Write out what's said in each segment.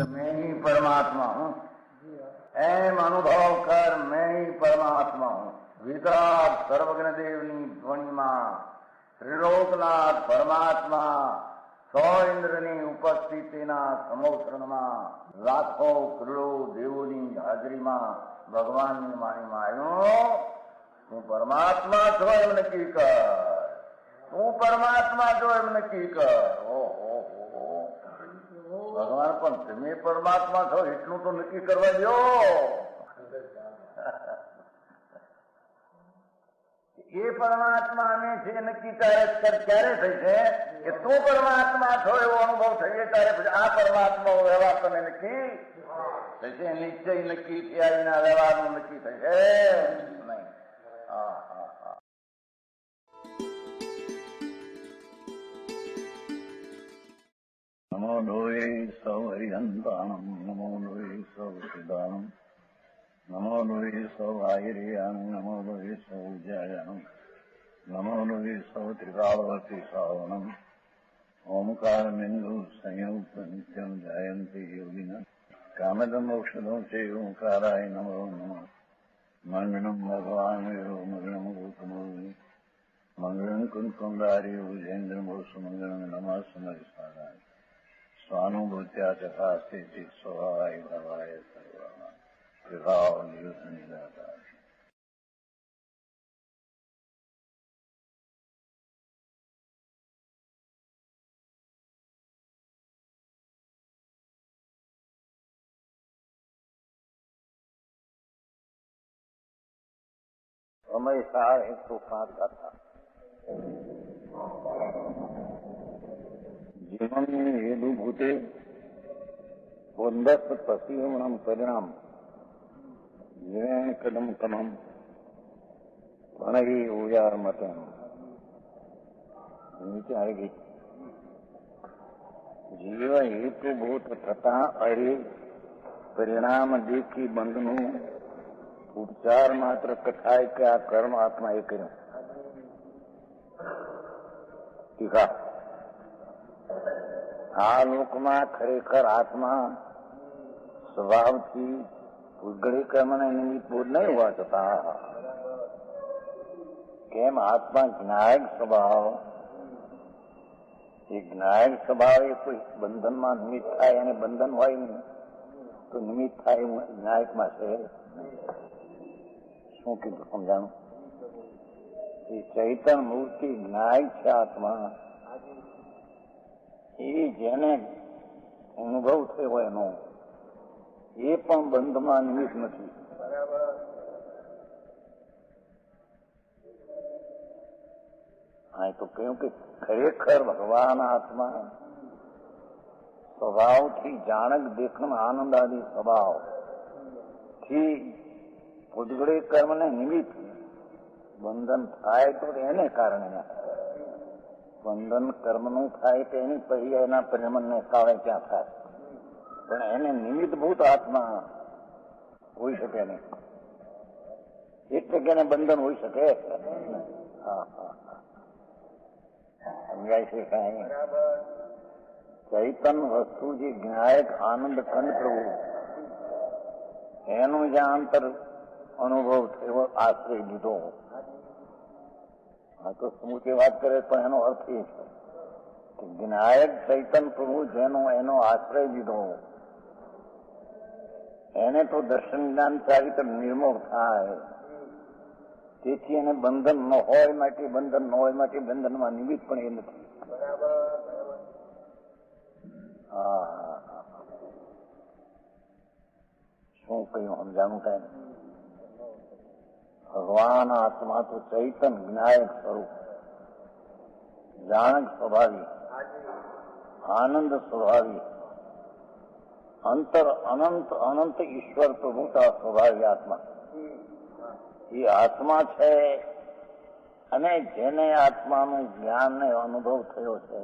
मैं ही परमात्मा हूँ, एम अनुभव कर मैं ही परमात्मा हूँ। वितराग सर्वज्ञ देवनी ध्वनिमा त्रिलोकनाथ परमात्मा સો ઇન્દ્રની ઉપસ્થિતિના સમોત્રણમાં લાખો કરોડો દેવોની હાજરીમાં ભગવાનની વાણીમાં આવ્યો, તું પરમાત્મા છો એમ નક્કી કર, તું પરમાત્મા છો એમ નક્કી કર. ઓહો, ભગવાન પણ તમે પરમાત્મા છો એટલું તો નક્કી કરવા દો. એ પરમાત્મા અમે છે નક્કી ક્યારે થઈ છે કે તું પરમાત્મા છો એવો અનુભવ થઈએ ત્યારે પછી આ પરમાત્મા વ્યવહાર તમે નક્કી થશે. નિશ્ચય નક્કી થયા વિના વ્યવહારનું નક્કી થશે નહીં. હા હા હા. નમો લોહે સૌ હરિહંતાણમ, નમો લોહે સૌ સિદ્ધાણમ, નમો લોહે સૌ આયર્યાણમ, નમો લોહે સૌ જયાણમ, નમો લોહે સૌ ત્રિકાળવતી શ્રાવણમ. ઓમકાર બિંદુ સંયુક્ત નિત્યમ જયંતિ યોગિના કામદમ મોક્ષદમ છે ઓંકારાય નમો નમઃ. મંગળમ ભગવાન મંગળમ ગૌતમોર્મિ મંગળમ કુંકુંડાર્ય ભુજેન્દ્રમોષ મંગળમ નમઃ સમરિસારાય સ્વાનુભૂત્યા ચકાસ્તે ચિત સ્વભાવાય ભવાય સર્વમાં વિભાવ નિયુત નિરાકાર. હંમેશા 105 ગાથા. જીવનની હેતુભૂતે ઉન્દસ્ત પસીવણમ પરિણામ જીવે કદમ કમમ ભણવી ઉજાર મતમ. નીચે આવી ગઈ. જીવ હેતુભૂત થતા અરે પરિણામ દેખી બંધનું ઉપચાર માત્ર કથાય કે આ કર્મ આત્મા એ કર્યું. ટીકા. આ લોકમાં ખરેખર આત્મા સ્વભાવથી પૂતગળી કર્મને નિમિત્ત બોધ નહીં હોવા છતાં કેમ આત્મા જ્ઞાયક સ્વભાવ, એ જ્ઞાયક સ્વભાવ એ કોઈ બંધનમાં નિમિત્ત થાય અને બંધન હોય નહીં તો નિમિત્ત થાય જ્ઞાયકમાં છે. શું કીધું સમજાણું? એ ચૈતન્ય મૂર્તિ જ્ઞાયક છે આત્મા. એ જેને અનુભવ થયો એનો એ પણ બંધમાં નિમિત્ત નથી. હા, તો કહ્યું કે ખરેખર ભગવાન આત્મા સ્વભાવથી જાણક દેખન આનંદ આદિ સ્વભાવ થી પૂતગળી કર્મને નિમિત્ત બંધન થાય તો એને કારણે બંધન કર્મનું થાય તો એની પછી એના પરિણામને કારણે ક્યાં થાય, પણ એને નિમિત્તભૂત આત્મા હોઈ શકે નહીં. એટલે કે એને બંધન હોઈ શકે. હા હા સમજાય છે કાંઈ? ચૈતન્ય વસ્તુ જે જ્ઞાયક આનંદ કંદ પ્રભુ એનું જ્યાં અંતર અનુભવ થયો આશ્રય લીધો. હા તો સમૂચે વાત કરે પણ એનો અર્થ એ છે કે જ્ઞાયક ચૈતન્ય પ્રભુ જેનો એનો આશ્રય લીધો એને તો દર્શન જ્ઞાન ચારિત્ર નિર્મોહ થાય. તેથી એને બંધન ન હોય માટે બંધન ન હોય માટે બંધનમાં નિમિત્ત પણ એ નથી. હા શું કહ્યું સમજાણું? કાંઈ ભગવાન આત્મા તો ચૈતન્ય જ્ઞાયક સ્વરૂપ, જાણક સ્વભાવી, આનંદ સ્વભાવી, અંતર અનંત અનંત ઈશ્વર પ્રભુતા સ્વભાવી આત્મા. એ આત્મા છે અને જેને આત્માનું જ્ઞાન ને અનુભવ થયો છે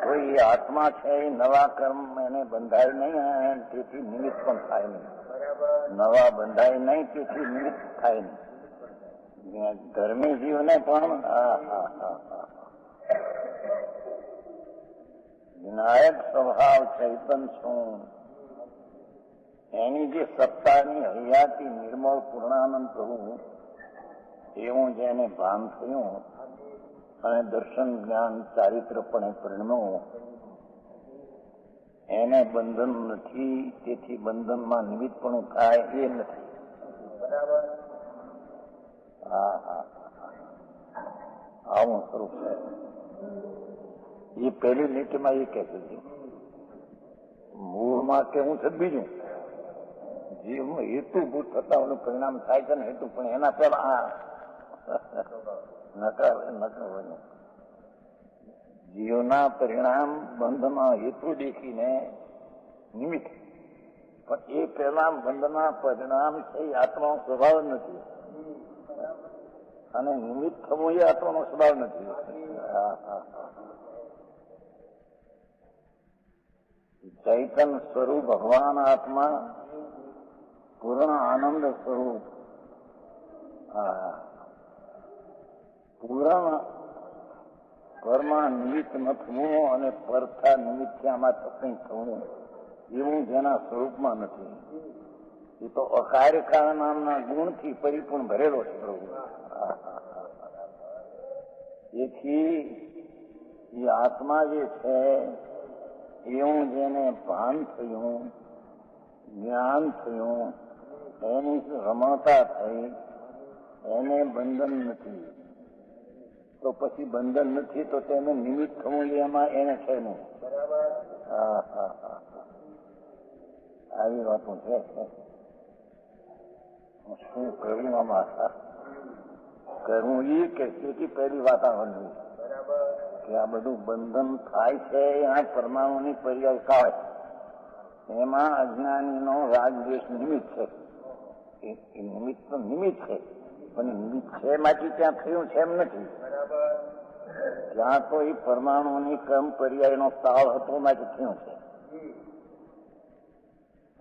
તો એ આત્મા છે એ નવા કર્મ એને બંધાય નહીં, તેથી નિમિત્ત પણ થાય નહીં. નવા બંધાય નહીં, તેથી નિમિત્ત થાય નહીં. ધર્મી જીવને પણ વિનાયક સ્વભાવ ચૈતન છું, એની જે સત્તાની હૈયાથી નિર્મળ પૂર્ણાનંદ પ્રભુ એવું જેને ભાન થયું અને દર્શન જ્ઞાન ચારિત્ર પણ પરિણમ્યું, એને બંધન નથી, તેથી બંધનમાં નિમિત્ત પણ થાય એ નથી. બરાબર. આવું સ્વરૂપ છે. એ પહેલી લીટીમાં એ કહે છે, મૂળમાં કેવું છે બીજું, જીવનું હેતુભૂત થતા ઓનું પરિણામ થાય છે ને હેતુ, પણ એના પહેલા નકાર જીવના પરિણામ બંધમાં હેતુ દેખીને નિમિત્ત, પણ એ પહેલા બંધના પરિણામ છે એ આત્માનો સ્વભાવ નથી, અને નિમિત્ત થવું એ આત્માનો સ્વભાવ નથી. ચૈતન સ્વરૂપ ભગવાન આત્મા પૂર્ણ આનંદ સ્વરૂપ, પૂર્ણ પરમાં નિમિત્ત ન થવું અને પરથા નિમિત્ત આમાં તકલીફ થવું એવું જેના સ્વરૂપમાં નથી. એ તો અકાર્યકાળ નામના ગુણથી પરિપૂર્ણ ભરેલો છે પ્રભુ. એથી એ આત્મા જે છે એવું જેને ભાન થયું, જ્ઞાન થયું, એની રમતા થઈ, એને બંધન નથી. તો પછી બંધન નથી તો તેને નિમિત્ત થવું એમાં એને છે નહીં. આવી વાતો છે. શું કરવું આમાં? કરવું એ કે તેથી પહેલી વાત આવવાની કે આ બધું બંધન થાય છે આ પરમાણુની પર્યાય કાળ, એમાં અજ્ઞાનીનો રાગદ્વેષ નિમિત્ત છે. એ નિમિત્ત તો નિમિત્ત છે, પણ નિમિત્ત છે માટે ત્યાં થયું છે એમ નથી. ત્યાં તો એ પરમાણુની ક્રમ પર્યાયનો કાળ હતો માટે થયું છે.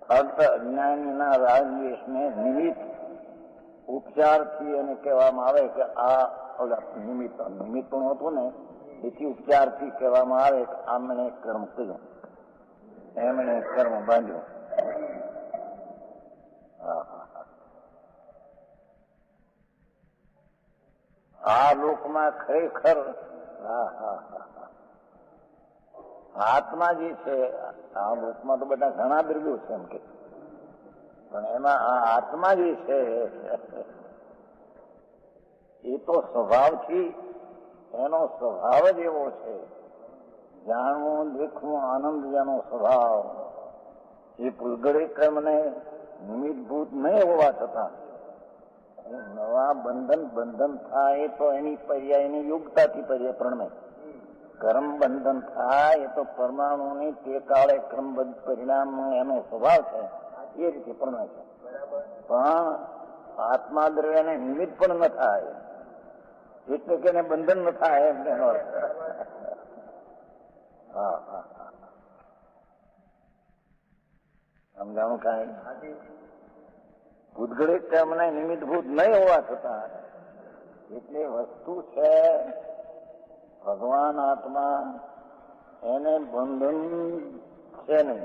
ફક્ત અજ્ઞાનીના રાગદ્વેષને નિમિત્ત ઉપચારથી એને કહેવામાં આવે કે આ નિમિત્ત પણ હતું ને, એથી ઉપચારથી કહેવામાં આવે કે આમણે કર્મ કર્યું, એમણે કર્મ બાંધ્યું. આ લોકમાં ખરેખર આત્મા જે છે, આ લોકમાં તો બધા ઘણા દ્રવ્યો છે એમ કે, પણ એમાં આ આત્મા જે છે એ તો સ્વભાવથી એનો સ્વભાવ જ એવો છે, જાણવું દેખવું આનંદ જેનો સ્વભાવ, એ પુલગડી કર્મને નિમિત્તભૂત નહીં હોવા છતાં નવા બંધન થાય તો એની પર્યાયની યોગ્યતાથી પર્યાય પ્રણમે. કર્મ બંધન થાય એ તો પરમાણુની તે કાળે ક્રમબદ્ધ પરિણામ એનો સ્વભાવ છે, એ રીતે પ્રણમે છે. પણ આત્મા દ્રવ્યને નિમિત્ત પણ ન થાય, એટલે કે એને બંધન ન થાય એમ એનો અર્થ. સમજાણું કાંઈ? ભૂતગળિત તેમને નિમિત્તભૂત નહીં હોવા છતાં એટલે વસ્તુ છે ભગવાન આત્મા, એને બંધન છે નહીં,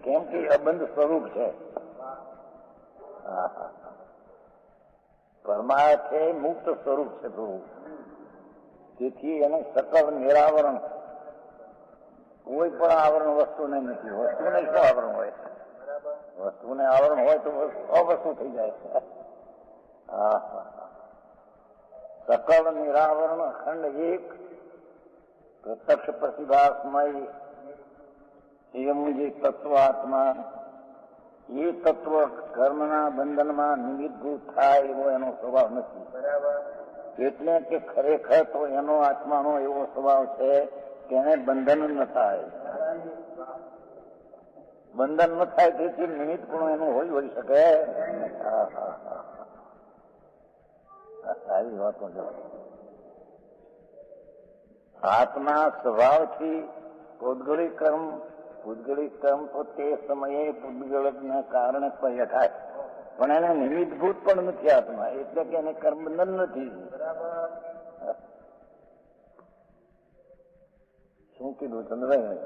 કેમ કે અબંધ સ્વરૂપ છે. પરમાર્થ એ મુક્ત સ્વરૂપ છે પ્રભુ, તેથી એને સકળ નિરાવરણ, કોઈ પણ આવરણ વસ્તુને નથી. વસ્તુને શું આવરણ હોય? વસ્તુને આવરણ હોય તો અવસ્તુ થઈ જાય. સકળ નિરાવરણ અખંડ એક પ્રત્યક્ષ પ્રતિભાસમય એવું જે તત્વ આત્મા, એ તત્વ કર્મના બંધનમાં નિમિત્તભૂત થાય એવો એનો સ્વભાવ નથી. એટલે કે ખરેખર તો એનો આત્માનો એવો સ્વભાવ છે કે એને બંધન ન થાય. બંધન ન થાય તેથી નિમિત્ત પણ એનું હોઈ શકે. સારી વાતો જો આત્મા સ્વભાવથી પૂદગલિક કર્મ તો તે સમયે પૂદગલના કારણે પર્ય થાય, પણ એને નિમિત્તભૂત પણ નથી આત્મા, એટલે કે એને કર્મબંધન નથી. શું કીધું ચંદ્રભાઈ?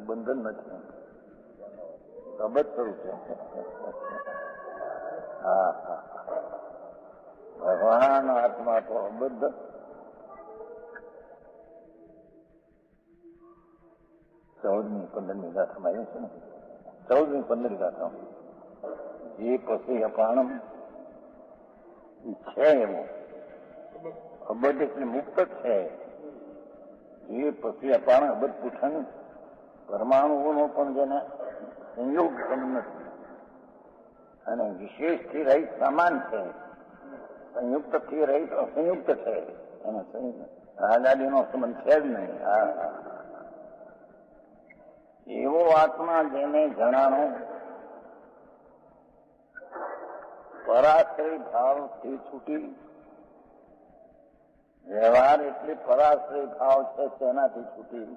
બંધન નથી, અબદ્ધ સ્વરૂપ છે. હા હા, ભગવાન આત્મા તો અબદ્ધ. 14મી 15મી ગાથામાં આવ્યું છે ને, 14મી 15મી ગાથા, એ પછી અપાણમ છે એવું અબદ્ધ એટલે મુક્ત છે. એ પછી અપાણ અબદ્ધ પૂછન પરમાણુઓનો પણ જેને સંયોગ નથી અને વિશેષથી રહિત સમાન છે, સંયુક્તથી રહિત અસંયુક્ત છે, એને આઝાદીનો સંબંધ છે જ નહીં. એવો આત્મા જેને જણાનો પરાશ્રય ભાવથી છૂટી, વ્યવહાર એટલે પરાશ્રય ભાવ છે તેનાથી છૂટી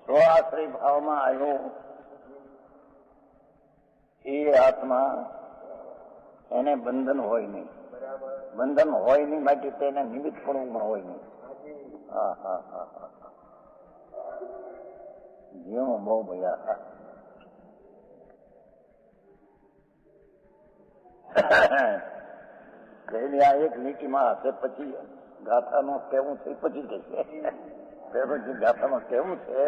સ્વાશ્રય ભાવમાં આવ્યો, એ આત્મા એને બંધન હોય નહીં. બંધન હોય નહીં માટે તેને નિમિત્ત પણ હોય નહીં. હા હા હા હા, જીવન બહુ ભયા. કહેલી આ એક લીટીમાં હશે, પછી ગાથામાં કેવું છે પછી કહેશે. પેલું જે ગાથામાં કેવું છે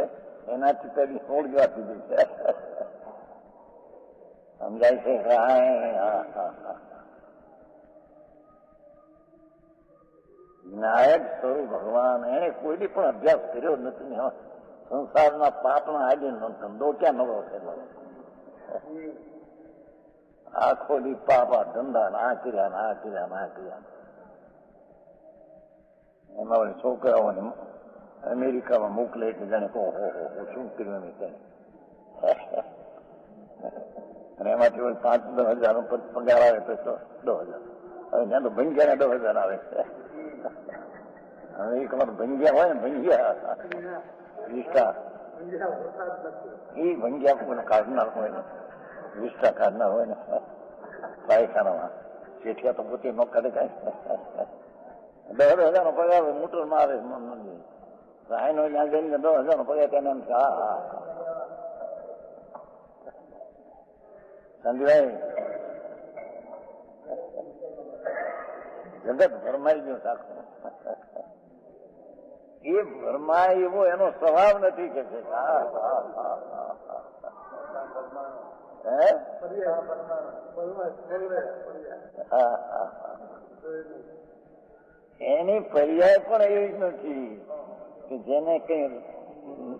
એનાથી પેલી 16 વાત દીધી છે. સમજાય છે? વિનાયક સ્વરૂપ ભગવાન, એને કોઈની પણ અભ્યાસ કર્યો નથી. સંસારના પાપના આજે ધંધો ક્યાં નવો થયેલો, આખો દી પાપા ધંધા ના કર્યા. એમાં વળી છોકરાઓને અમેરિકામાં મોકલે એટલે જાણે કહો શું કર્યું એમ તેને. અને એમાંથી વળી 5-10 હજાર પગાર આવે તો 10,000. હવે ત્યાં તો ભંગ્યા 10,000 આવે છે. અમેરિકામાં ભંગ્યા હોય ને, ભંગ્યા વિસ્ટા, એ ભંગ્યા કોઈને કાઢનાર હોય ને, વિસ્ટા કાઢનાર હોય ને પાયખાનામાં. શેઠિયા તો પોતે ન કાઢે કાંઈ. 10,000 પગાર મોટર મારે સાયનો ત્યાં જઈને 10,000 પગાર તેને એમ છે. હા સંજયભાઈ, જગત ભરમાઈ ગયું સાખું. એ ભરમાય એવો એનો સ્વભાવ નથી કે છે. એની પર્યાય પણ એવી જ નથી કે જેને કઈ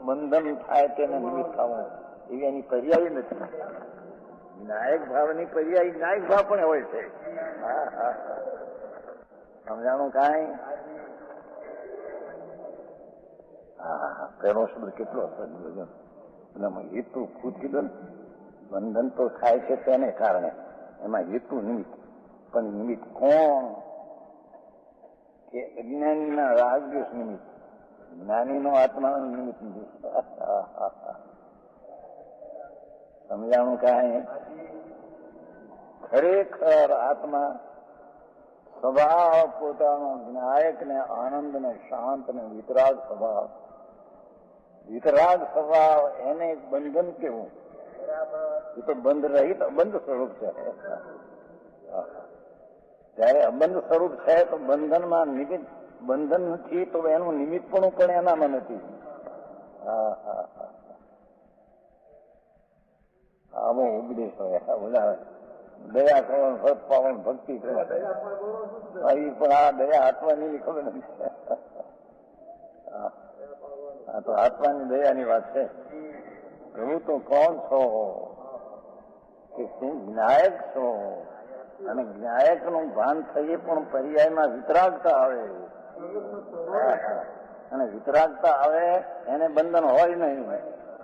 બંધન થાય તેને નિમિત્ત થવું, એવી એની પર્યાય નથી. નાયક ભાવની પર્યાય નાયક ભાવ પણ હોય છે. સમજાણું કાંઈ? પેલો શબ્દ કેટલો અસર, હેતુ ખુદ બંધન તો થાય છે તેને કારણે, એમાં હેતુ નિમિત્ત. પણ નિમિત્ત કોણ? કે અજ્ઞાનીના રાગદ્વેષ નિમિત્ત, જ્ઞાનીનો આત્માનો નિમિત્ત નથી. સમજાણું કાંઈ? ખરેખર આત્મા સ્વભાવ પોતાનો જ્ઞાયક ને આનંદ ને શાંત ને વિતરાગ સ્વભાવ એને બંધન કેવું? એ તો બંધ રહિત અબંધ સ્વરૂપ છે. ત્યારે અબંધ સ્વરૂપ છે તો બંધનમાં નિમિત્ત, બંધન નથી તો એનું નિમિત્તપણું પણ એનામાં નથી. આવો ઉપદેશ હોય. બધા દયા કરવાનું ફળ પાવન ભક્તિ કરે, પણ આ દયા આત્માની ખબર નથી. આ તો આત્માની દયાની વાત છે. પ્રભુ તો કોણ છો? કે શું જ્ઞાયક છો? અને જ્ઞાયક નું ભાન થઈએ પણ પર્યાયમાં વિતરાગતા આવે, અને વિતરાગતા આવે એને બંધન હોય નહીં,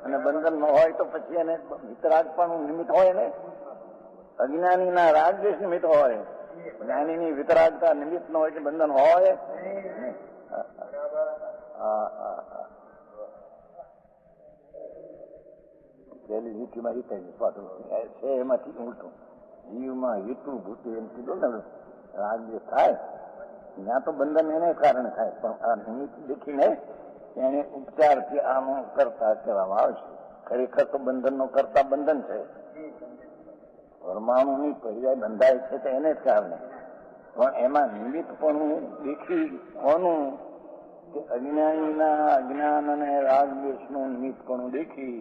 અને બંધન ન હોય તો પછી એને વિતરાગતાનું નિમિત્ત હોય ને. અજ્ઞાનીના રાગદ્વેષ નિમિત્ત હોય, જ્ઞાનીની વિતરાગતા નિમિત્ત ન હોય કે બંધન હોય. પેલી લીટીમાં હિત પાછું છે, એમાંથી ઉલટું જીવમાં હિતું ભૂતું એમ કીધું ને, રાગ જે થાય ત્યાં તો બંધન એને કારણે થાય, પણ આ નિમિત્ત દેખીને એને ઉપચારથી આનું કરતા કહેવામાં આવે છે. ખરેખર તો બંધનનો કરતા બંધન છે. પરમાણુની પર્યાય બંધાય છે તો એને જ કારણે, પણ એમાં નિમિત્તપણું દેખી કોનું કે અજ્ઞાનીના અજ્ઞાન અને રાગ દ્વેષનું નિમિત્તપણું દેખી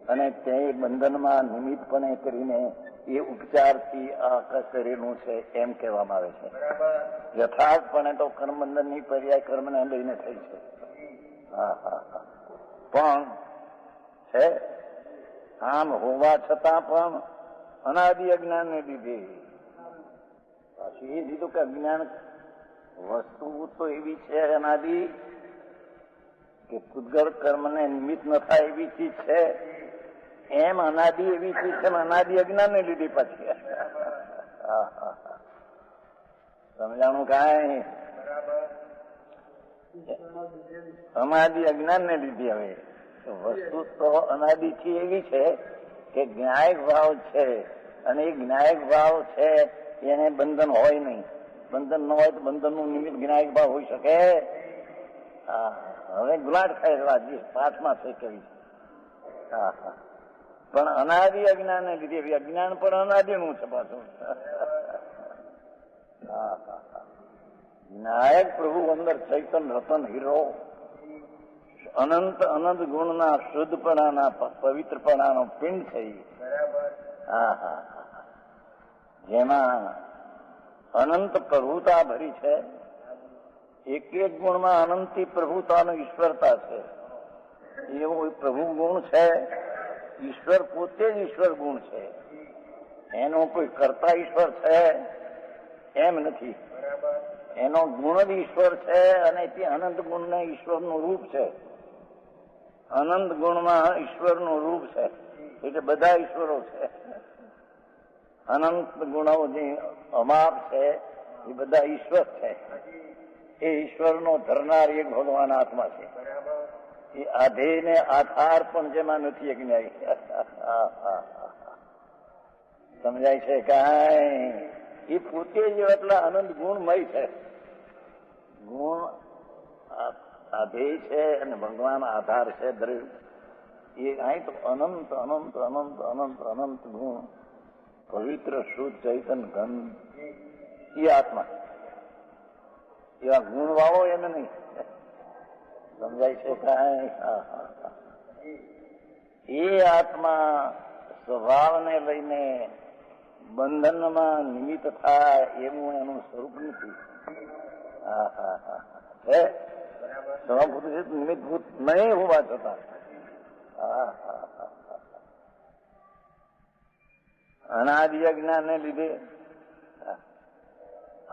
અને તે બંધનમાં નિમિત્તપણે કરીને એ ઉપચારથી આ કરેલું છે એમ કહેવામાં આવે છે. યથાર્થપણે તો કર્મબંધનની પર્યાય કર્મને લઈને થઈ છે. પણ છે આમ હોવા છતાં પણ અનાદિ અજ્ઞાનને લીધે પાછી એ લીધું કે અજ્ઞાન વસ્તુ તો એવી છે અનાદિ કે પૂતગળ કર્મને નિમિત્ત ન થાય એવી ચીજ છે, એમ અનાદિ એવી ચીજ છે અનાદિ અજ્ઞાનને લીધી પછી. સમજાણું કાંઈ? અનાદિ અજ્ઞાનને લીધી. હવે વસ્તુ તો અનાદિથી એવી છે કે જ્ઞાયક ભાવ છે, અને એ જ્ઞાયક ભાવ છે એને બંધન હોય નહીં. બંધન ન હોય તો બંધનનું નિમિત્ત જ્ઞાયક ભાવ હોઈ શકે? હવે ગુલાટ ખાય પાઠમાં છે કેવી છે. પણ અનાદિ અજ્ઞાનને લીધે અજ્ઞાન પણ અનાદિનું છે પાછું. વિનાયક પ્રભુ અંદર ચૈતન રતન હીરો અનંત અનંત ગુણના શુદ્ધપણાના પવિત્રપણાનો પિંડ છે. જેમાં અનંત પ્રભુતા ભરી છે. એક એક ગુણમાં અનંતી પ્રભુતાનો ઈશ્વરતા છે. એવો પ્રભુ ગુણ છે. ઈશ્વર પોતે જ ઈશ્વર ગુણ છે. એનો કોઈ કરતા ઈશ્વર છે એમ નથી. એનો ગુણ જ ઈશ્વર છે, અને તે અનંત ગુણને ઈશ્વરનું રૂપ છે. અનંત ગુણમાં ઈશ્વરનું રૂપ છે, એટલે બધા ઈશ્વરો છે. અનંત ગુણો જે અમાપ છે એ બધા ઈશ્વર છે. એ ઈશ્વરનો ધરનાર એક ભગવાન આત્મા છે. એ આધેય ને આધાર પણ જેમાં નથી અજ્ઞાય. સમજાય છે કાંઈ? એ પોતે જ એટલા અનંત ગુણમય છે. ગુણ આધેય છે અને ભગવાન આધાર છે દરેક. એ અહીં તો અનંત અનંત અનંત અનંત અનંત ગુણ પવિત્ર શુદ્ધ ચૈતન ઘન એ આત્મા. એવા ગુણ વાળો એને નહીં. સમજાય છે કાંઈ? એ આત્મા સ્વભાવને લઈને બંધનમાં નિમિત્ત થાય એવું એનું સ્વરૂપ નથી. છે સ્વભાવભૂત નિમિત્તભૂત નહીં હોવા છતાં અનાદિ અજ્ઞાનને લીધે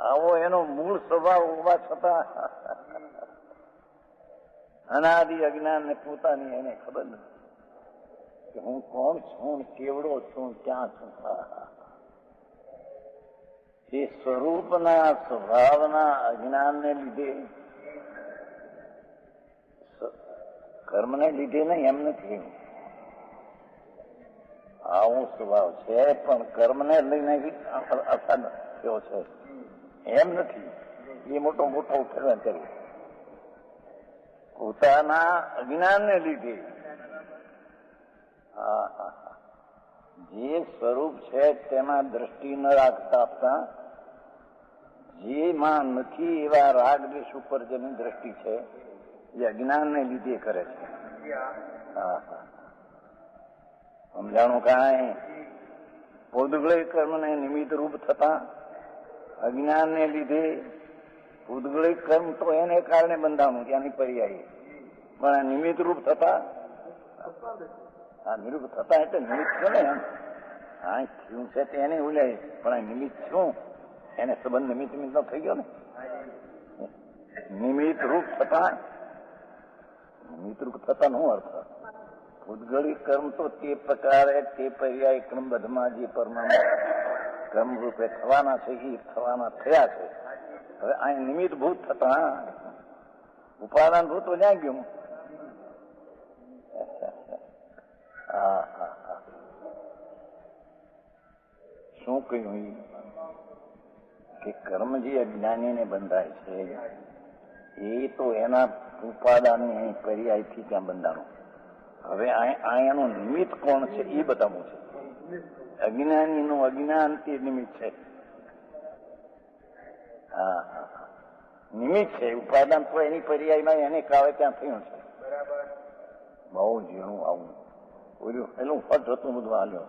આવો એનો મૂળ સ્વભાવ હોવા છતાં અનાદિ અજ્ઞાન ને પોતાની એને ખબર નથી કે હું કોણ છું, કેવડો છું, ક્યાં છું. એ સ્વરૂપના સ્વભાવના અજ્ઞાનને લીધે, કર્મને લીધે નહીં એમ નથી. આવો સ્વભાવ છે પણ કર્મને લઈને અસર થયો છે એમ નથી. એ મોટો મોટો ઉઠાવવા કર્યો પોતાના અજ્ઞાનને લીધે. જે સ્વરૂપ છે તેમાં દ્રષ્ટિ ન રાખતા આપતા જેમાં નથી એવા રાગ દ્વેષ ઉપર જેની દ્રષ્ટિ છે એ અજ્ઞાનને લીધે કરે છે. સમજાણું કાંઈ? પૂતગળ કર્મને નિમિત્ત રૂપ થતા અજ્ઞાનને લીધે પૂતગળ કર્મ તો એને કારણે બંધાણું ત્યાંની પર્યાય, પણ નિમિત્ત રૂપ થતા નિરૂપ થતા એટલે નિમિત્ત છે ને એમ. હા થયું છે તેને એવું લે, પણ નિમિત્ત શું એને સંબંધ નિમિત્ત નો થઈ ગયો ને. નિમિત્ત રૂપ થતા નો અર્થ પૂતગળી કર્મ તો તે પ્રકારે તે પર્યાય ક્રમબદ્ધમાં જે પરમાણુ ક્રમ રૂપે થવાના છે એ થવાના થયા છે. હવે અહીં નિમિત્તભૂત થતા ઉપાદાન ભૂત તો જ્યાં ગયું. હા હા હા. શું કહ્યું કે કર્મ જે અજ્ઞાનીને બંધાય છે એ તો એના ઉપાદાનની પર્યાયથી ત્યાં બંધાણું. હવે અહીંયાનું નિમિત્ત કોણ છે એ બતાવવું છે. અજ્ઞાનીનું અજ્ઞાન તે નિમિત્ત છે. હા હા હા, નિમિત્ત છે. ઉપાદાન તો એની પર્યાયમાં એને કાવે ત્યાં થયું છે. બહુ ઝીણું આવું બોલ્યું એનું ફટ હતું બધું હાલ્યો.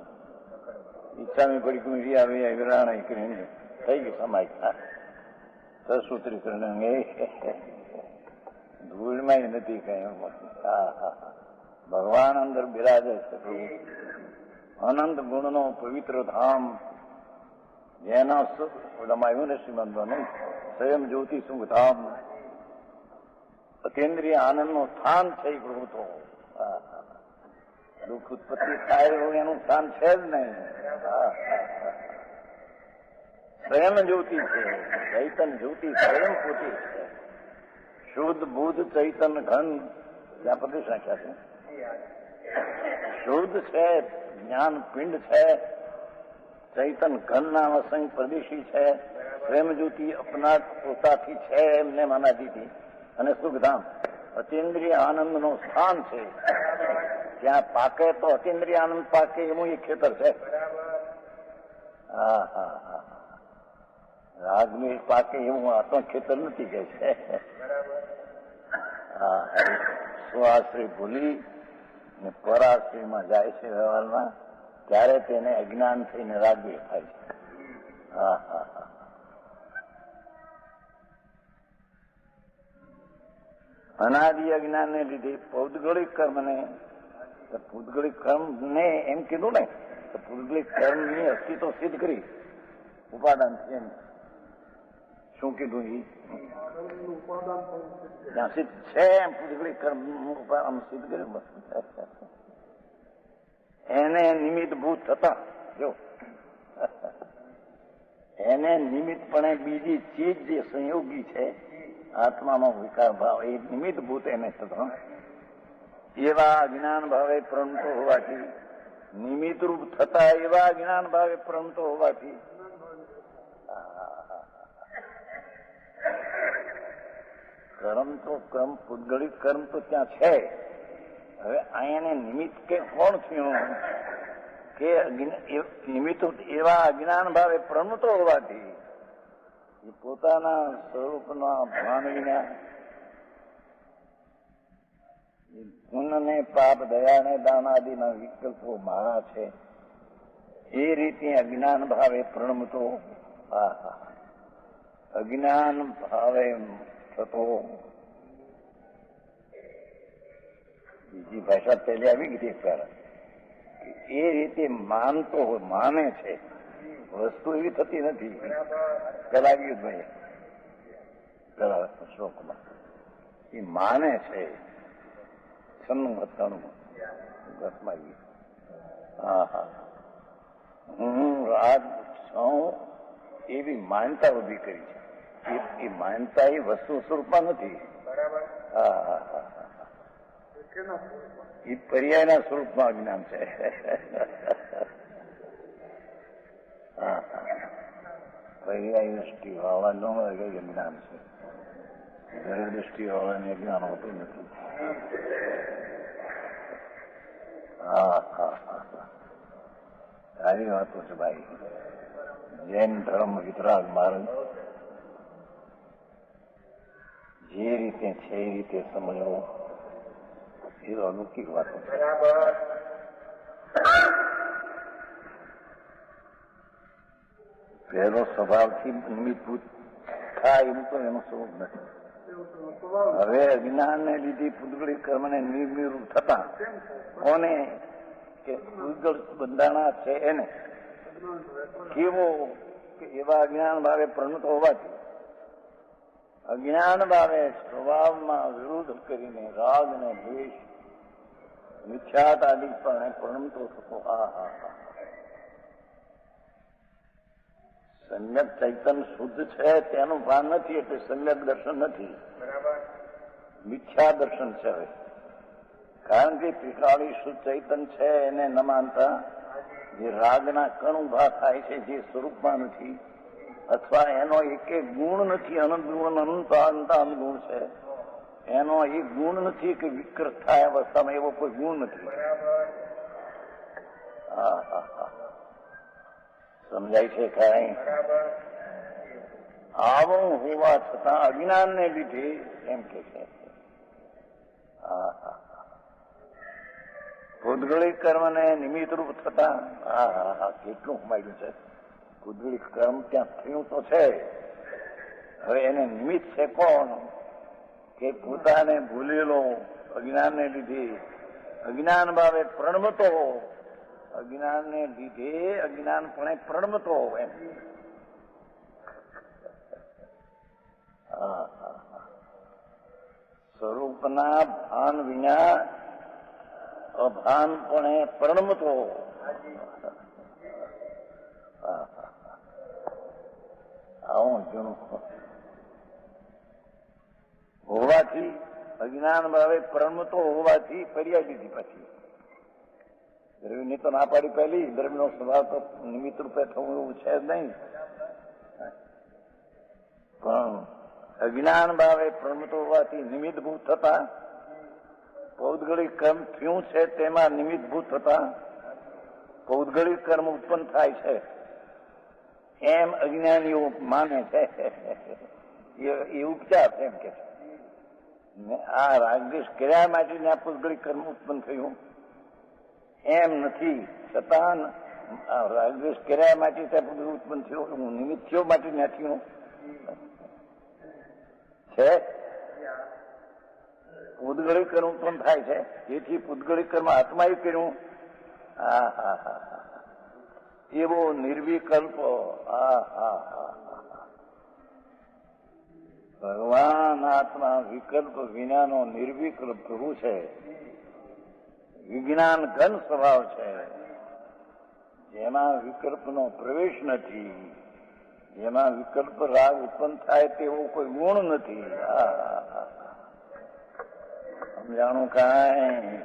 ઈચ્છામી પડી કુંજી આવી વિરાણ કરીને થઈ ગયું સમાય. સસૂત્રી કરીને ધૂળમાં નથી કઈ. હા હા, ભગવાન અંદર બિરાજે છે. અનંત ગુણનો પવિત્ર ધામ જેના રમાયું ને શ્રીમંતનું સ્વયં જ્યોતિ સુખ ધામ અતિન્દ્રિય આનંદનું સ્થાન છે એ પ્રભુ તો. દુઃખ ઉત્પત્તિ થાય એનું સ્થાન છે જ નહીં. સ્વયં જ્યોતિ છે, ચૈતન જ્યોતિ સ્વયં પોતે છે. શુદ્ધ બુદ્ધ ચૈતન ઘન ત્યાં પ્રદેશ રાખ્યા છે. શુદ્ધ છે, જ્ઞાન પિંડ છે, ચૈતન ઘનના અસંગ પ્રદેશી છે, સ્વયં જ્યોતિ અપના પોતાથી છે એમને મનાજીથી, અને સુખધામ અતિન્દ્રિય આનંદનું સ્થાન છે. ત્યાં પાકે તો અતિન્દ્રિય આનંદ પાકે એનું એ ખેતર છે. હા હા હા, રાગની પાકે એવું આ તો ખેતર નથી કે છે. હા, સ્વાશ્રય ભૂલી ને પરાશ્રયમાં જાય છે વ્યવહારમાં, ત્યારે તેને અજ્ઞાન થઈને રાગવી થાય છે. હા હા હા, અનાદિ અજ્ઞાનને લીધે પૌદ્ગલિક કર્મને, પૌદ્ગલિક કર્મને એમ કીધું ને તો પૌદ્ગલિક કર્મની અસ્તિત્વ સિદ્ધ કરી ઉપાદાન છે. શું કીધું એ ત્યાં સિદ્ધ છે એમ પૌદ્ગલિક કર્મ સિદ્ધ કર્યું. એને નિમિત્ત ભૂત થતા જો એને નિમિત્તપણે બીજી ચીજ જે સંયોગી છે આત્માનો વિકાર ભાવ એ નિમિત્ત ભૂત એને થતો એવા અજ્ઞાન ભાવે પ્રણતો હોવાથી, નિમિત્ત રૂપ થતા એવા અજ્ઞાન ભાવે પ્રણતો હોવાથી કર્મ તો કર્મ પૂતગલિક કર્મ તો ત્યાં છે. હવે અહીંયા નિમિત્ત કે કોણ થયું કે નિમિત્ત એવા અજ્ઞાન ભાવે પ્રણતો હોવાથી એ પોતાના સ્વરૂપના ભાનવીના પુણ્યને પાપ દયાને દાન આદિના વિકલ્પો મારા છે એ રીતે અજ્ઞાન ભાવે પ્રણમતો, અજ્ઞાન ભાવે થતો, બીજી ભાષા પહેલી આવી ગઈ પહેલા એ રીતે માનતો માને છે. વસ્તુ એવી થતી નથી. પેલા ભાઈ પેલા શ્લોકમાં એ માને છે. 96 હા હા, હું રાજ છું એવી માનતા ઉભી કરી છે. એ માનતા એ વસ્તુ સ્વરૂપમાં નથી. હા હા હા, એ પર્યાયના સ્વરૂપમાં અજ્ઞાન છે. હા હા, પર્યાય દ્રષ્ટિ વાળાનું અજ્ઞાન છે. દરેક દ્રષ્ટિ વાળાને અજ્ઞાન હોતું નથી. હા હા હા, સારી વાતો છે ભાઈ. જૈન ધર્મ વિતરાગ માર્ગ જે રીતે છે એ રીતે સમજવો એ અલૌકિક વાતો છે. પહેલો સ્વભાવથી નિમિત્તભૂત થાય એમ તો એનું સ્વરૂપ નથી. હવે અજ્ઞાનને લીધે પૂતગલિક કર્મને નિર્વિરૂપ થતા કોને કે પૂતગલ બંધાણા છે એને કેવો કે એવા અજ્ઞાન ભાવે પ્રણત હોવાથી અજ્ઞાન ભાવે સ્વભાવમાં વિરોધ કરીને રાગ ને દ્વેષ મિથ્યાત આદિ પણ પ્રણમતો થતો. હા હા હા, સમ્યક ચૈતન શુદ્ધ છે તેનું ભાન નથી એટલે સમ્યક દર્શન નથી. મિથ્યા દર્શન છે. હવે કારણ કે ત્રિકાળી શુદ્ધ ચૈતન છે એને ન માનતા જે રાગના કણ ઉભા થાય છે, જે સ્વરૂપમાં નથી, અથવા એનો એક ગુણ નથી, અનંત ગુણ અનંત ગુણ છે, એનો એ ગુણ નથી કે વિકૃત થાય અવસ્થામાં, એવો કોઈ ગુણ નથી. સમજાય છે કાંઈ? આવું હોવા છતાં અજ્ઞાનને લીધે એમ કે છે ભૂતગળિક કર્મને નિમિત્ત રૂપ થતા કેટલું માગ્યું છે. ભૂતગળિક કર્મ ત્યાં થયું તો છે, હવે એને નિમિત્ત છે કોણ? કે પોતાને ભૂલેલો અજ્ઞાનને લીધે, અજ્ઞાન ભાવે પ્રણમતો, અજ્ઞાનને લીધે અજ્ઞાનપણે પ્રણમતો એમ. સ્વરૂપના ભાન વિના અભાનપણે પ્રણમતો. આવું જૂનું હોવાથી, અજ્ઞાન ભાવે પ્રણમતો હોવાથી ફરિયાદ લીધી. પછી દ્રવ્યની તો ના પાડી પહેલી, દ્રવ્યનો સ્વભાવ તો નિમિત્ત રૂપે થવું એવું છે જ નહીં, પણ અજ્ઞાન ભાવે પ્રણમતો હોવાથી નિમિત્તભૂત થતા, પૌદ્ગલિક કર્મ થયું છે તેમાં નિમિત્તભૂત થતા પૌદ્ગલિક કર્મ ઉત્પન્ન થાય છે એમ અજ્ઞાનીઓ માને છે. એ ઉપચાર એમ કે છે. આ રાગદ્વેષ કર્યા માટે આ પૌદ્ગલિક કર્મ ઉત્પન્ન થયું એમ નથી, છતાં રાગદ્વેષ કર્યા માટે ત્યાં પૌદ્ગલિક ઉત્પન્ન થયું, નિમિત્ત થયો માટે ના થયું છે. પૂદગળિક કર્મ ઉત્પન્ન થાય છે, જેથી પૂદગળિક કર્મ આત્માએ કર્યું. એવો નિર્વિકલ્પ ભગવાન આત્મા વિકલ્પ વિનાનો નિર્વિકલ્પ પ્રભુ છે. વિજ્ઞાન ઘન સ્વભાવ છે, જેમાં વિકલ્પનો પ્રવેશ નથી, જેમાં વિકલ્પ રાગ ઉત્પન્ન થાય તેવો કોઈ ગુણ નથી. સમજાણું કાંઈ?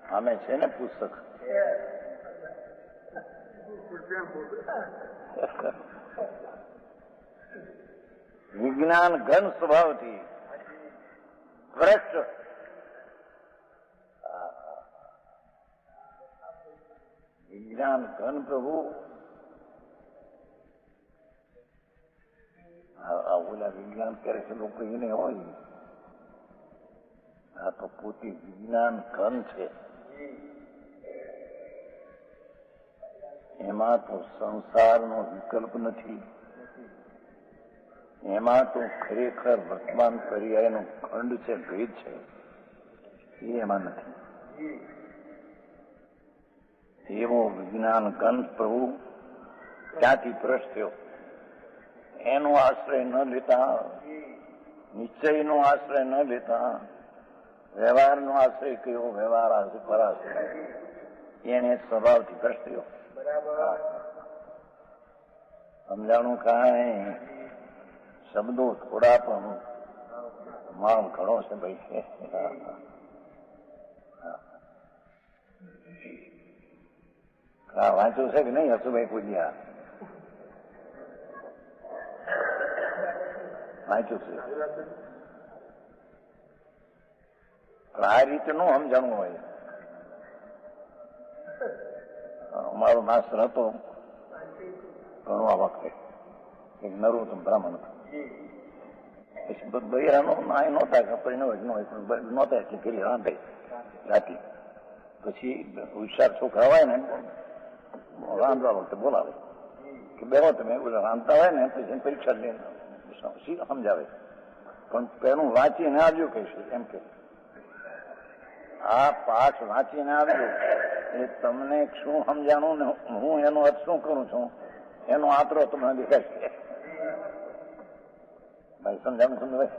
અમે છે ને પુસ્તક વિજ્ઞાન ઘન સ્વભાવથી ભ્રષ્ટ, વિજ્ઞાન ઘન પ્રભુ ઓલા વિજ્ઞાન કરે છે લોકો એને હોય, આ તો પોતે વિજ્ઞાન ઘન છે. એમાં તો સંસારનો વિકલ્પ નથી, એમાં તો ખરેખર વર્તમાન પર્યાયનો ખંડ છે, ભેદ છે, એ એમાં નથી. એવો વિજ્ઞાન ઘન પ્રભુ ક્યાંથી ભ્રષ્ટ થયો? એનો આશ્રય ન લેતા, નિશ્ચયનો આશ્રય ન લેતા, વ્યવહારનો આશ્રય કયો? વ્યવહાર આશ્રય પરાશ્રય, એને સ્વભાવથી ભ્રષ્ટ થયો. સમજાણું કાંઈ? શબ્દો થોડા પણ માલ ઘણો છે ભાઈ. વાંચ્યું છે કે નહીં હસુભાઈ પૂજ્યા? વાંચ્યું છે, પણ આ રીતે નું સમજાણું હોય. અમારો માસ્ટર હતો ભણવા વખતે, એક નરોત્તમ બ્રાહ્મણ હતો. પછી બૈરાનો નાય નહોતા, કપડી ન હોય નહોતા, એટલે પેલી રાંધે રાતી. પછી હોશિયાર છોકરા હોય ને રાંધવા વખતે બોલાવે કે બેહો તમે, રાંધતા હોય ને પછી પરીક્ષા લઈને સમજાવે, પણ પેલું વાંચીને આવજો કહીશું એમ કે. આ પાઠ વાંચીને આવજો એ તમને શું સમજાણું ને હું એનો અર્થ શું કરું છું એનો આતરો તમને દેખાય. ભાઈ સમજાણું સમજાય?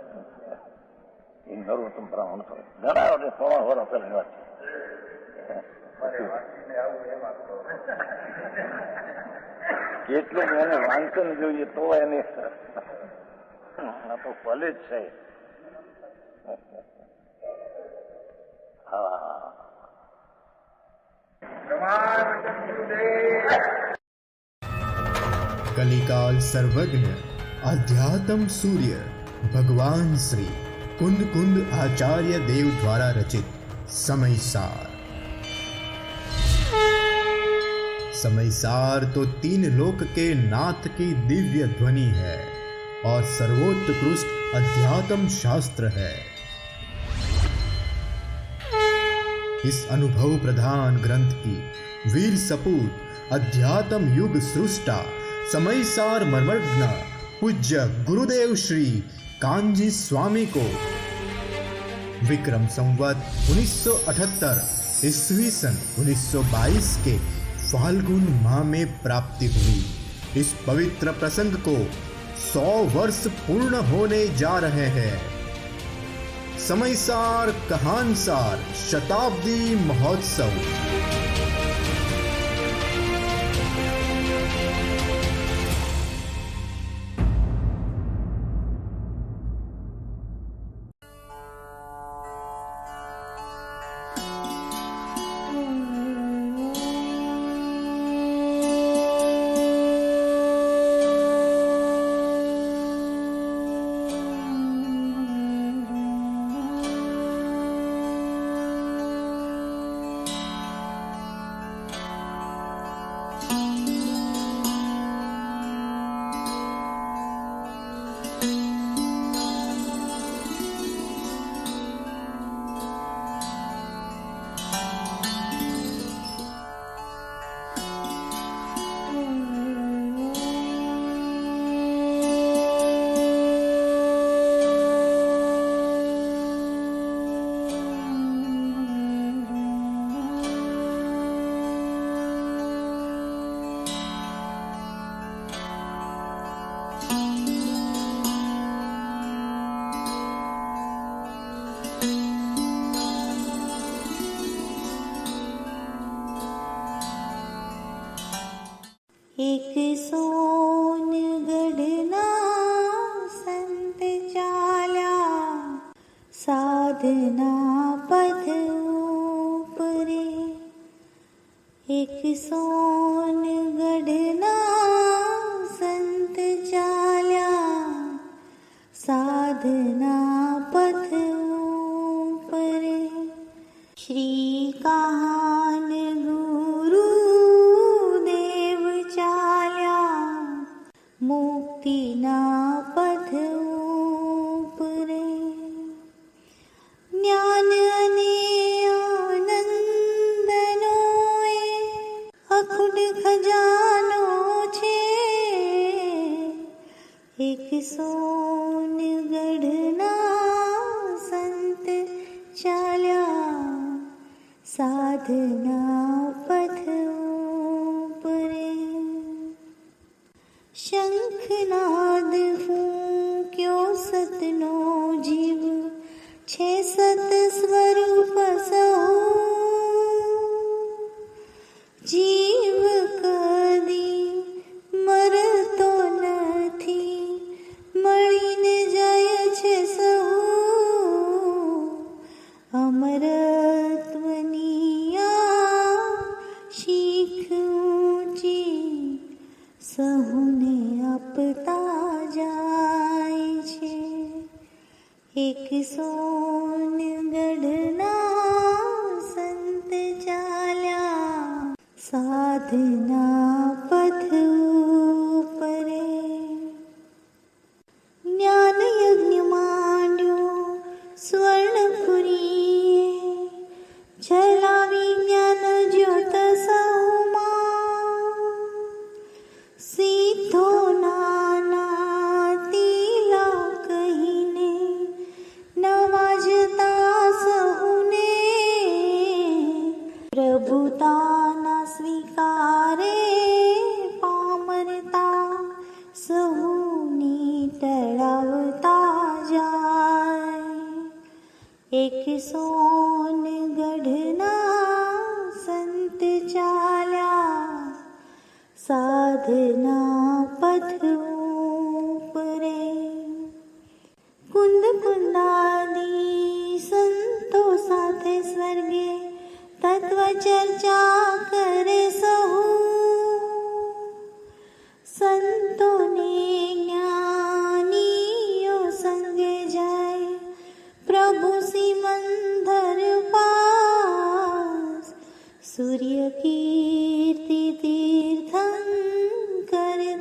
એ નરોત્તમ બ્રાહ્મણ થયો, ઘણા વર્ષ 3 વર્ષ પહેલાની વાત છે. કેટલું એને વાંચન જોઈએ તો એને આ તો કોલેજ છે. હા कलिकाल सर्वज्ञ अध्यात्म सूर्य भगवान श्री कुंद कुंद आचार्य देव द्वारा रचित समयसार। समयसार तो तीन लोक के नाथ की दिव्य ध्वनि है और सर्वोत्कृष्ट अध्यात्म शास्त्र है। इस अनुभव प्रधान ग्रंथ की वीर सपूत अध्यात्म युग सृष्टा समयसार मर्मज्ञ पूज्य गुरुदेव श्री कांजी स्वामी को विक्रम संवत 1978 ईस्वी सन 1922 के फाल्गुन माह में प्राप्ति हुई। इस पवित्र प्रसंग को 100 वर्ष पूर्ण होने जा रहे हैं। समयसार कहानसार शताब्दी महोत्सव। एक सोनगढ़ना संत चाल्या साधना पथ ऊपरे। एक सोनगढ़ना संत चाल्या साधना पथ ऊपरे। श्री काहान गुरु मुक्तिना पथ ऊपरे। ज्ञान અને આનંદનો અખૂટ ખજાનો છે। એક સોનગઢના સંત ચાલ્યા સાધના પથ ऊपरे। शंखनाद फूंक्यो सतनो जीव छे सत स्वरूप सौ। जीव कदी मरतो નથી મળીને જાય છે સૌ। અમરત્વની આ શીખ ઊંચી સહુને આપતા જાય છે। એક સોનગઢના સંત ચાલ્યા સાધના પથ ઊપરે। જ્ઞાન યજ્ઞ માંડ્યો સ્વર્ણપુરીએ જલાવી જ્ઞાન જ્યોત સૌમાં। સીધો નાના તીલા કહીને નવાજતા સહુને। પ્રભુતાના સ્વીકારે પામરતા સહુની ટળાવતા જાય। એક સોનગઢના સંત ચાલ્યા સાધના પથ ऊपरे। कुंद कुंदादी चर्चा करे सहु, संतों ने ज्ञानियों संगे जाए, प्रभु सिमंदर पास, सूर्य कीर्ति तीर्थंकर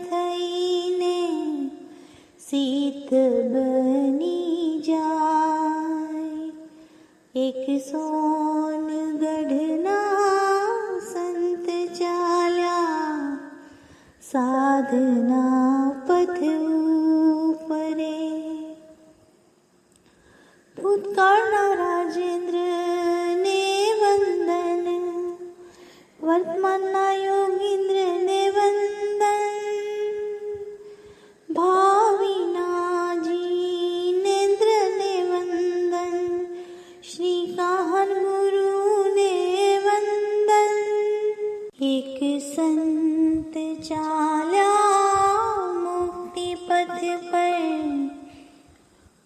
थईने सिद्ध बनी जाए। एक सोनगढ़ना संत चाल्या, साधना पथ उपरे। भूतकाळना राजेंद्र ने वंदन, वर्तमानना योगींद्र ने वंदन, भावीना जिनेंद्र ने वंदन, श्री काहन गुरु ने वंदन। एक संत चाल्या मुक्ति पथ पर,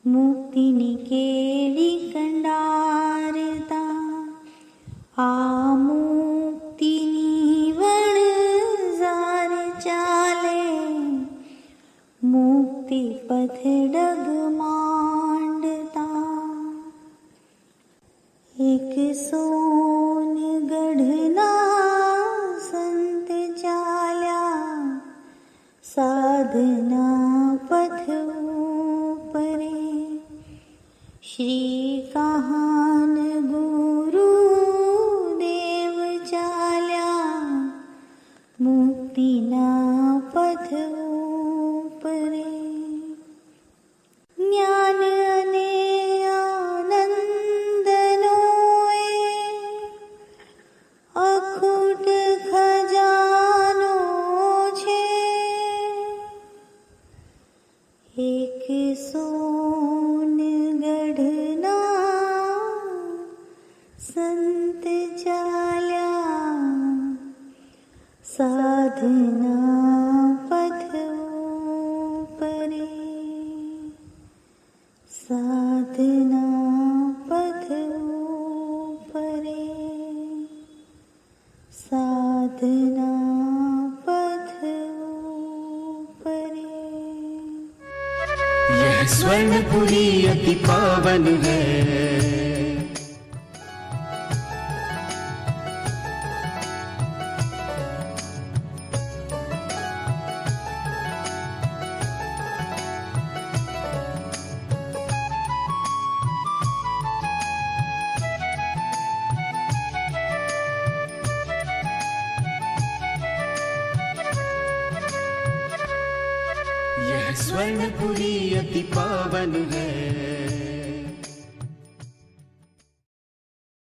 मुक्ति निकेली कंडारता, आ मुक्ति नीवण जार चाले, मुक्ति पथ डग मांडता। एक सोनगढ़ना संत चाल्या, साधना पथ उपरे। श्री काहन गुरु देव चाल्या, मुक्तिना पथ उपरे। ज्ञान अने आनंदनोए अखूट खजानो छे, एक सोनगढ़ना संत चाल्या, साधना पथ उपरे। साधना पथ उपरे, साधना पथ उपरे। यह स्वर्णपुरी अति पावन है, यह स्वर्णपुरी अति पावन है।